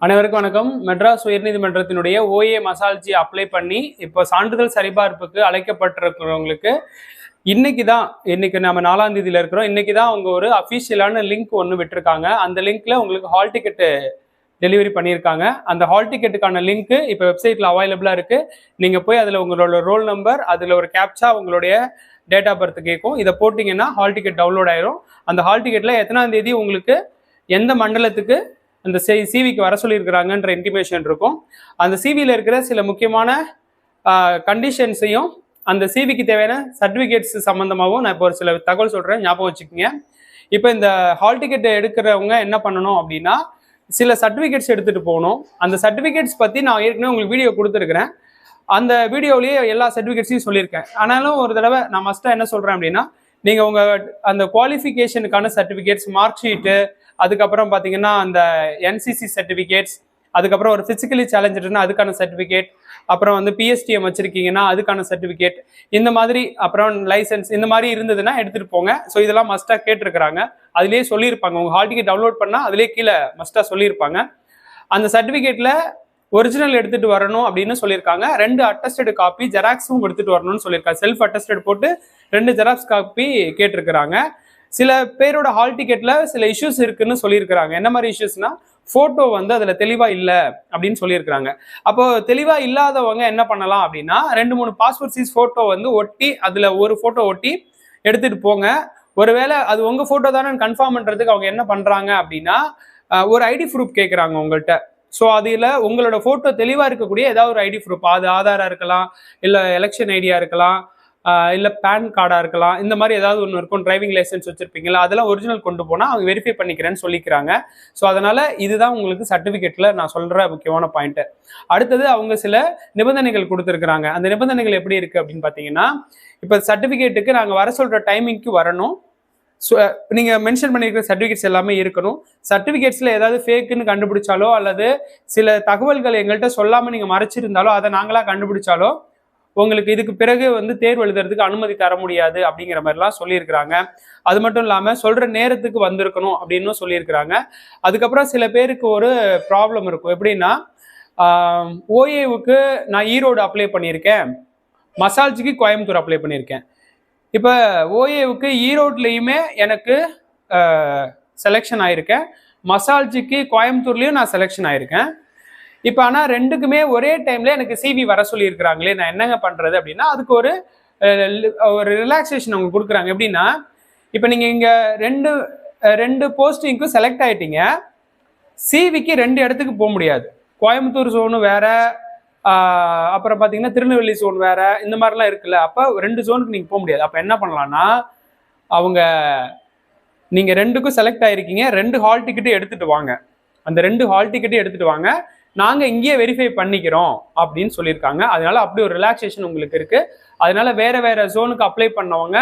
அனைவருக்கும் வணக்கம். Madras உயர்நீதிமன்றத்தினுடைய OA மசால்ஜி apply பண்ணி இப்போ சான்றிதழ் சரிபார்ப்புக்கு அழைக்கப்பட்டிருக்கிறவங்களுக்கு இன்னைக்கு நம்ம 4ஆம் தேதியில இருக்கிறோம். இன்னைக்கு தான் அவங்க ஒரு அஃபிஷியலான லிங்க் ஒன்று விட்டுருக்காங்க. அந்த லிங்க்ல உங்களுக்கு ஹால் டிக்கெட்டு டெலிவரி பண்ணியிருக்காங்க. அந்த ஹால் டிக்கெட்டுக்கான லிங்க் இப்போ வெப்சைட்ல அவைலபிளா இருக்கு. நீங்க போய் அதில் உங்களோட ரோல் நம்பர், அதில் ஒரு கேப்சா, உங்களுடைய டேட் ஆஃப் பர்த் கேட்கும். இதை போட்டிங்கன்னா ஹால் டிக்கெட் டவுன்லோட் ஆயிரும். அந்த ஹால் டிக்கெட்ல எத்தனாம் தேதி உங்களுக்கு எந்த மண்டலத்துக்கு அந்த சிவிக்கு வர சொல்லியிருக்கிறாங்கன்ற இன்டிமேஷன் இருக்கும். அந்த சிவியில் இருக்கிற சில முக்கியமான கண்டிஷன்ஸையும் அந்த சிவிக்கு தேவையான சர்டிஃபிகேட்ஸ் சம்மந்தமாகவும் நான் இப்போ ஒரு சில தகவல் சொல்கிறேன், ஞாபகம் வச்சுக்கோங்க. இப்போ இந்த ஹால் டிக்கெட் எடுக்கிறவங்க என்ன பண்ணணும் அப்படின்னா, சில சர்டிஃபிகேட்ஸ் எடுத்துகிட்டு போகணும். அந்த சர்டிஃபிகேட்ஸ் பற்றி நான் ஏற்கனவே உங்களுக்கு வீடியோ கொடுத்துருக்குறேன். அந்த வீடியோலேயே எல்லா சர்டிஃபிகேட்ஸையும் சொல்லியிருக்கேன். ஆனாலும் ஒரு தடவை நான் மஸ்ட்டாக என்ன சொல்கிறேன் அப்படின்னா, நீங்கள் உங்கள் அந்த குவாலிஃபிகேஷனுக்கான சர்டிஃபிகேட்ஸ், மார்க் ஷீட்டு, அதுக்கப்புறம் பார்த்தீங்கன்னா அந்த என்சிசி சர்டிஃபிகேட்ஸ், அதுக்கப்புறம் ஒரு ஃபிசிக்கலி சேலஞ்சர்னா அதுக்கான சர்டிஃபிகேட், அப்புறம் வந்து பிஎஸ்டிஎம் வச்சிருக்கீங்கன்னா அதுக்கான சர்டிஃபிகேட், இந்த மாதிரி அப்புறம் லைசன்ஸ், இந்த மாதிரி இருந்ததுன்னா எடுத்துகிட்டு போங்க. ஸோ இதெல்லாம் மஸ்ட்டாக கேட்டிருக்கிறாங்க. அதுலேயே சொல்லியிருப்பாங்க. உங்கள் ஹால் டிக்கெட் டவுன்லோட் பண்ணால் அதுலேயே கீழே மஸ்ட்டாக சொல்லியிருப்பாங்க. அந்த சர்டிஃபிகேட்டில் ஒரிஜினல் எடுத்துகிட்டு வரணும் அப்படின்னு சொல்லியிருக்காங்க. 2 அட்டஸ்டட் காப்பி ஜெராக்ஸும் எடுத்துகிட்டு வரணும்னு சொல்லியிருக்காங்க. செல்ஃப் அட்டஸ்டட் போட்டு 2 ஜெராக்ஸ் காப்பி கேட்டிருக்கிறாங்க. சில பேரோட ஹால் டிக்கெட்ல சில இஷ்யூஸ் இருக்குன்னு சொல்லியிருக்கிறாங்க. என்ன மாதிரி இஷ்யூஸ்னா, போட்டோ வந்து அதுல தெளிவா இல்லை அப்படின்னு சொல்லியிருக்கிறாங்க. அப்போ தெளிவா இல்லாதவங்க என்ன பண்ணலாம் அப்படின்னா, 2-3 பாஸ்போர்ட் சைஸ் போட்டோ வந்து ஒட்டி, அதுல ஒரு போட்டோ ஒட்டி எடுத்துட்டு போங்க. ஒருவேளை அது உங்க போட்டோ தானே கன்ஃபார்ம் பண்றதுக்கு அவங்க என்ன பண்றாங்க அப்படின்னா, ஒரு ஐடி ப்ரூஃப் கேட்குறாங்க உங்கள்கிட்ட. ஸோ அதில் உங்களோட ஃபோட்டோ தெளிவாக இருக்கக்கூடிய ஏதாவது ஒரு ஐடி ப்ரூஃப், அது ஆதாராக இருக்கலாம், இல்லை எலெக்ஷன் ஐடியா இருக்கலாம், இல்லை பேன் கார்டாக இருக்கலாம், இந்த மாதிரி ஏதாவது ஒன்று இருக்கும். டிரைவிங் லைசன்ஸ் வச்சுருப்பீங்களா, அதெல்லாம் ஒரிஜினல் கொண்டு போனால் அவங்க வெரிஃபை பண்ணிக்கிறேன்னு சொல்லிக்கிறாங்க. ஸோ அதனால் இதுதான் உங்களுக்கு சர்டிஃபிகேட்டில் நான் சொல்கிற முக்கியமான பாயிண்ட்டு. அடுத்தது அவங்க சில நிபந்தனைகள் கொடுத்துருக்குறாங்க. அந்த நிபந்தனைகள் எப்படி இருக்குது அப்படின்னு பார்த்தீங்கன்னா, இப்போ சர்டிஃபிகேட்டுக்கு நாங்கள் வர சொல்கிற டைமிங்க்கு வரணும். ஸோ நீங்கள் மென்ஷன் பண்ணியிருக்கிற சர்டிஃபிகேட்ஸ் எல்லாமே இருக்கணும். சர்டிஃபிகேட்ஸில் ஏதாவது ஃபேக்குன்னு கண்டுபிடிச்சாலோ, அல்லது சில தகவல்கள் எங்கள்கிட்ட சொல்லாமல் நீங்கள் மறைச்சிருந்தாலோ, அதை நாங்களாக கண்டுபிடிச்சாலோ உங்களுக்கு இதுக்கு பிறகு வந்து தேர்வு எழுதுறதுக்கு அனுமதி தர முடியாது அப்படிங்கிற மாதிரிலாம் சொல்லியிருக்கிறாங்க. அது மட்டும் இல்லாமல் சொல்கிற நேரத்துக்கு வந்திருக்கணும் அப்படின்னு சொல்லியிருக்கிறாங்க. அதுக்கப்புறம் சில பேருக்கு ஒரு ப்ராப்ளம் இருக்கும். எப்படின்னா, ஓஏவுக்கு நான் ஈரோடு அப்ளை பண்ணியிருக்கேன், மசால்ஜிக்கு கோயம்புத்தூர் அப்ளை பண்ணியிருக்கேன். இப்போ ஓஏவுக்கு ஈரோட்லேயுமே எனக்கு செலெக்ஷன் ஆயிருக்கேன், மசால்ஜிக்கு கோயம்புத்தூர்லேயும் நான் செலெக்ஷன் ஆயிருக்கேன். இப்போ ஆனால் 2க்குமே ஒரே டைம்ல எனக்கு சிவி வர சொல்லியிருக்கிறாங்களே, நான் என்னங்க பண்ணுறது அப்படின்னா, அதுக்கு ஒரு ரிலாக்ஸேஷன் அவங்க கொடுக்குறாங்க. எப்படின்னா, இப்போ நீங்கள் இங்கே ரெண்டு போஸ்டிங்க்கும் செலக்ட் ஆகிட்டீங்க, சிவிக்கு 2 இடத்துக்கு போக முடியாது. கோயம்புத்தூர் ஜோனு வேற, அப்புறம் பார்த்தீங்கன்னா திருநெல்வேலி ஜோன் வேற, இந்த மாதிரிலாம் இருக்குல்ல. அப்போ 2 ஜோனுக்கு நீங்கள் போக முடியாது. அப்போ என்ன பண்ணலான்னா, நீங்கள் 2க்கும் செலக்ட் ஆகிருக்கீங்க, 2 ஹால் டிக்கெட்டும் எடுத்துகிட்டு வாங்க. அந்த 2 ஹால் டிக்கெட்டும் எடுத்துகிட்டு வாங்க, நாங்கள் இங்கேயே வெரிஃபை பண்ணிக்கிறோம் அப்படின்னு சொல்லியிருக்காங்க. அதனால அப்படி ஒரு ரிலாக்ஸேஷன் உங்களுக்கு இருக்குது. அதனால வேற ஜோனுக்கு அப்ளை பண்ணவங்க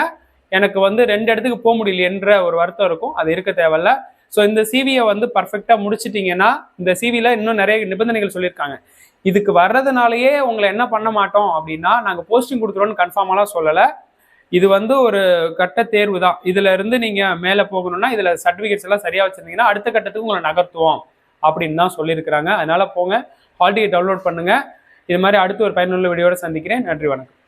எனக்கு வந்து 2 இடத்துக்கு போக முடியலன்ற ஒரு வருத்தம் இருக்கும். அது இருக்க தேவையில்ல. ஸோ இந்த சிவியை வந்து பர்ஃபெக்டாக முடிச்சிட்டிங்கன்னா, இந்த சிவியில் இன்னும் நிறைய நிபந்தனைகள் சொல்லியிருக்காங்க. இதுக்கு வர்றதுனாலயே உங்களை என்ன பண்ண மாட்டோம் அப்படின்னா, நாங்கள் போஸ்டிங் கொடுத்துருவோன்னு கன்ஃபார்மெல்லாம் சொல்லலை. இது வந்து ஒரு கட்ட தேர்வு தான். இதுல இருந்து நீங்கள் மேலே போகணும்னா இதில் சர்டிஃபிகேட்ஸ் எல்லாம் சரியாக வச்சுருந்தீங்கன்னா அடுத்த கட்டத்துக்கு உங்களை நகர்த்துவோம் அப்படின்னு தான் சொல்லியிருக்கிறாங்க. அதனால போங்க, ஹால் டிக்கெட் டவுன்லோட் பண்ணுங்க. இது மாதிரி அடுத்து ஒரு பயனுள்ள வீடியோட சந்திக்கிறேன். நன்றி, வணக்கம்.